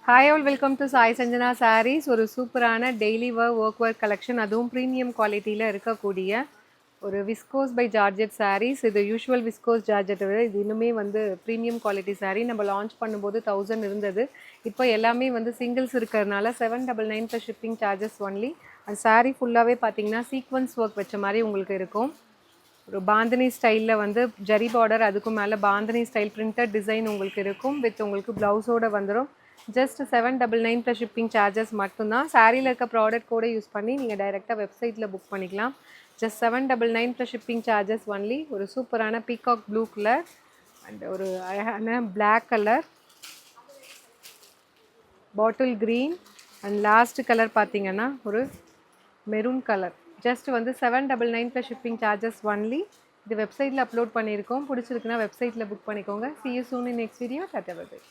Hi all welcome to Sai Sanjana sarees. ஒரு சூப்பரான daily work collection, அதுவும் ப்ரீமியம் குவாலிட்டியில் இருக்கக்கூடிய ஒரு விஸ்கோஸ் பை ஜார்ஜெட் சாரீஸ். இது யூஷுவல் விஸ்கோஸ் ஜார்ஜெட்டை விட இது இன்னுமே ப்ரீமியம் குவாலிட்டி சாரீ. நம்ம லான்ச் பண்ணும்போது 1000 இருந்தது. இப்போ எல்லாமே சிங்கிள்ஸ் இருக்கிறதுனால 799 ப்ளஸ் ஷிப்பிங் சார்ஜஸ் ஒன்லி. அந்த சாரீ ஃபுல்லாகவே பார்த்தீங்கன்னா சீக்வன்ஸ் ஒர்க் வச்ச மாதிரி உங்களுக்கு இருக்கும். ஒரு பாந்தனி ஸ்டைலில் ஜரி பார்டர், அதுக்கும் மேலே பாந்தனி ஸ்டைல் பிரிண்டட் டிசைன் உங்களுக்கு இருக்கும். வித் உங்களுக்கு ப்ளவுஸோடு வந்துடும். ஜஸ்ட் 799 ப்ளஸ் ஷிப்பிங் சார்ஜஸ் மட்டும்தான். சாரியில் இருக்க ப்ராடக்ட் கூட யூஸ் பண்ணி நீங்கள் டைரெக்டாக வெப்சைட்டில் புக் பண்ணிக்கலாம். Just 799 plus shipping charges only. ஒரு சூப்பரான பீகாக் ப்ளூ கலர் அண்ட் ஒரு அழகான black colour, bottle green and last colour பார்த்தீங்கன்னா ஒரு maroon colour. Just 799 plus shipping charges only. இது வெப்சைட்டில் அப்லோட் பண்ணியிருக்கோம். பிடிச்சிருக்குன்னா வெப்சைட்டில் புக் பண்ணிக்கோங்க. See you soon in next video. Tata bye.